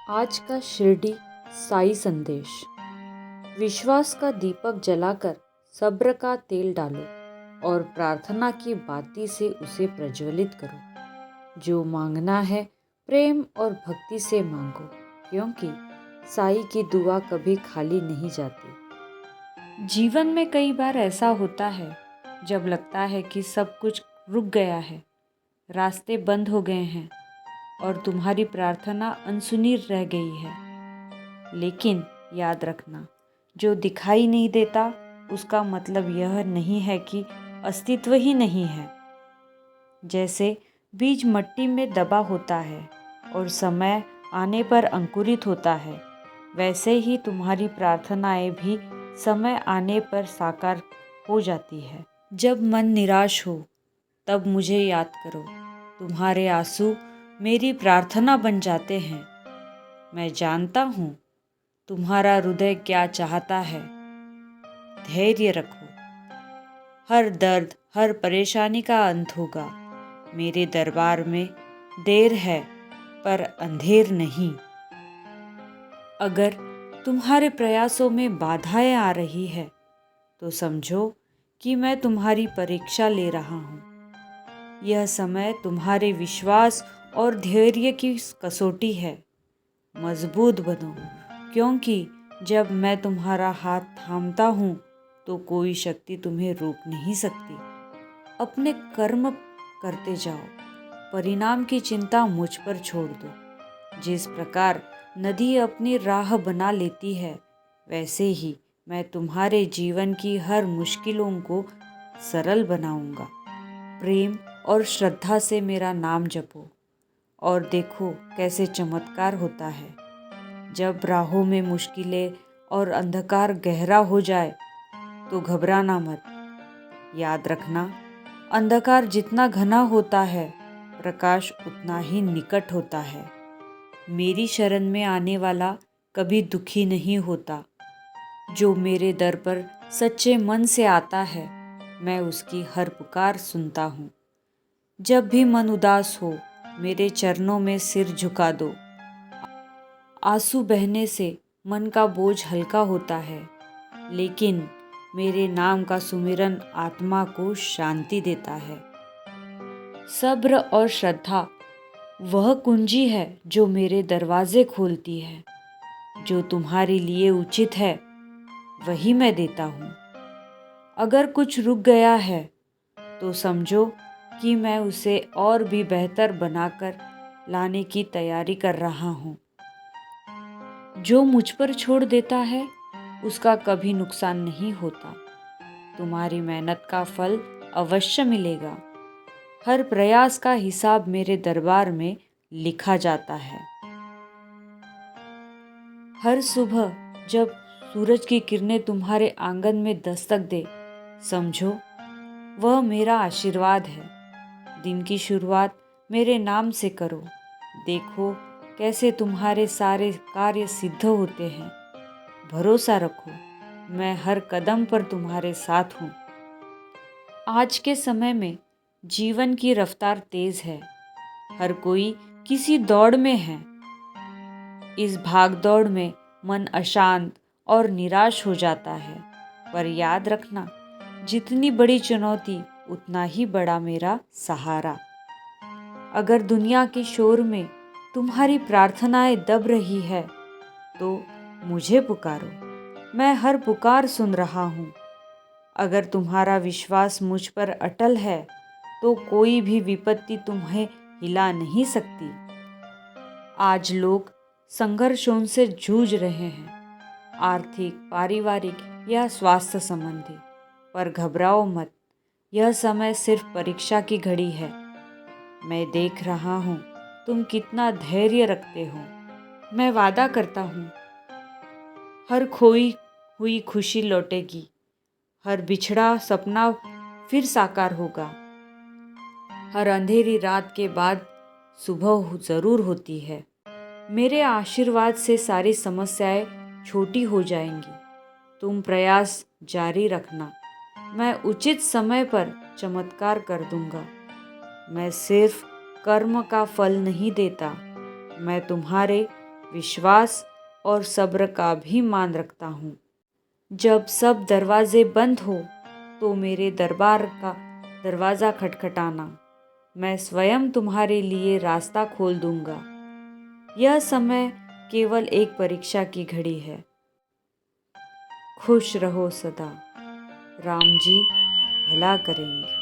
आज का शिरडी साई संदेश। विश्वास का दीपक जलाकर सब्र का तेल डालो और प्रार्थना की बाती से उसे प्रज्वलित करो। जो मांगना है प्रेम और भक्ति से मांगो, क्योंकि साई की दुआ कभी खाली नहीं जाती। जीवन में कई बार ऐसा होता है जब लगता है कि सब कुछ रुक गया है, रास्ते बंद हो गए हैं और तुम्हारी प्रार्थना अनसुनी रह गई है। लेकिन याद रखना, जो दिखाई नहीं देता उसका मतलब यह नहीं है कि अस्तित्व ही नहीं है। जैसे बीज मिट्टी में दबा होता है और समय आने पर अंकुरित होता है, वैसे ही तुम्हारी प्रार्थनाएं भी समय आने पर साकार हो जाती है। जब मन निराश हो तब मुझे याद करो, तुम्हारे आंसू मेरी प्रार्थना बन जाते हैं। मैं जानता हूँ तुम्हारा हृदय क्या चाहता है। धैर्य रखो, हर दर्द हर परेशानी का अंत होगा। मेरे दरबार में देर है पर अंधेर नहीं। अगर तुम्हारे प्रयासों में बाधाएं आ रही है तो समझो कि मैं तुम्हारी परीक्षा ले रहा हूँ। यह समय तुम्हारे विश्वास और धैर्य की कसौटी है। मजबूत बनो, क्योंकि जब मैं तुम्हारा हाथ थामता हूँ तो कोई शक्ति तुम्हें रोक नहीं सकती। अपने कर्म करते जाओ, परिणाम की चिंता मुझ पर छोड़ दो। जिस प्रकार नदी अपनी राह बना लेती है, वैसे ही मैं तुम्हारे जीवन की हर मुश्किलों को सरल बनाऊंगा। प्रेम और श्रद्धा से मेरा नाम जपो और देखो कैसे चमत्कार होता है। जब राहों में मुश्किलें और अंधकार गहरा हो जाए तो घबराना मत। याद रखना, अंधकार जितना घना होता है, प्रकाश उतना ही निकट होता है। मेरी शरण में आने वाला कभी दुखी नहीं होता। जो मेरे दर पर सच्चे मन से आता है, मैं उसकी हर पुकार सुनता हूँ। जब भी मन उदास हो, मेरे चरणों में सिर झुका दो। आंसू बहने से मन का बोझ हल्का होता है, लेकिन मेरे नाम का सुमिरन आत्मा को शांति देता है। सब्र और श्रद्धा वह कुंजी है जो मेरे दरवाजे खोलती है। जो तुम्हारे लिए उचित है वही मैं देता हूँ। अगर कुछ रुक गया है तो समझो कि मैं उसे और भी बेहतर बनाकर लाने की तैयारी कर रहा हूँ। जो मुझ पर छोड़ देता है उसका कभी नुकसान नहीं होता। तुम्हारी मेहनत का फल अवश्य मिलेगा। हर प्रयास का हिसाब मेरे दरबार में लिखा जाता है। हर सुबह जब सूरज की किरणें तुम्हारे आंगन में दस्तक दे, समझो वह मेरा आशीर्वाद है। दिन की शुरुआत मेरे नाम से करो। देखो कैसे तुम्हारे सारे कार्य सिद्ध होते हैं। भरोसा रखो, मैं हर कदम पर तुम्हारे साथ हूँ। आज के समय में जीवन की रफ्तार तेज है। हर कोई किसी दौड़ में है। इस भाग दौड़ में मन अशांत और निराश हो जाता है। पर याद रखना, जितनी बड़ी चुनौती उतना ही बड़ा मेरा सहारा। अगर दुनिया के शोर में तुम्हारी प्रार्थनाएं दब रही है तो मुझे पुकारो, मैं हर पुकार सुन रहा हूँ। अगर तुम्हारा विश्वास मुझ पर अटल है तो कोई भी विपत्ति तुम्हें हिला नहीं सकती। आज लोग संघर्षों से जूझ रहे हैं, आर्थिक, पारिवारिक या स्वास्थ्य संबंधी। पर घबराओ मत, यह समय सिर्फ परीक्षा की घड़ी है। मैं देख रहा हूँ तुम कितना धैर्य रखते हो। मैं वादा करता हूँ, हर खोई हुई खुशी लौटेगी, हर बिछड़ा सपना फिर साकार होगा। हर अंधेरी रात के बाद सुबह जरूर होती है। मेरे आशीर्वाद से सारी समस्याएं छोटी हो जाएंगी। तुम प्रयास जारी रखना, मैं उचित समय पर चमत्कार कर दूंगा। मैं सिर्फ कर्म का फल नहीं देता, मैं तुम्हारे विश्वास और सब्र का भी मान रखता हूँ। जब सब दरवाजे बंद हो तो मेरे दरबार का दरवाज़ा खटखटाना, मैं स्वयं तुम्हारे लिए रास्ता खोल दूंगा। यह समय केवल एक परीक्षा की घड़ी है। खुश रहो सदा, राम जी भला करेंगे।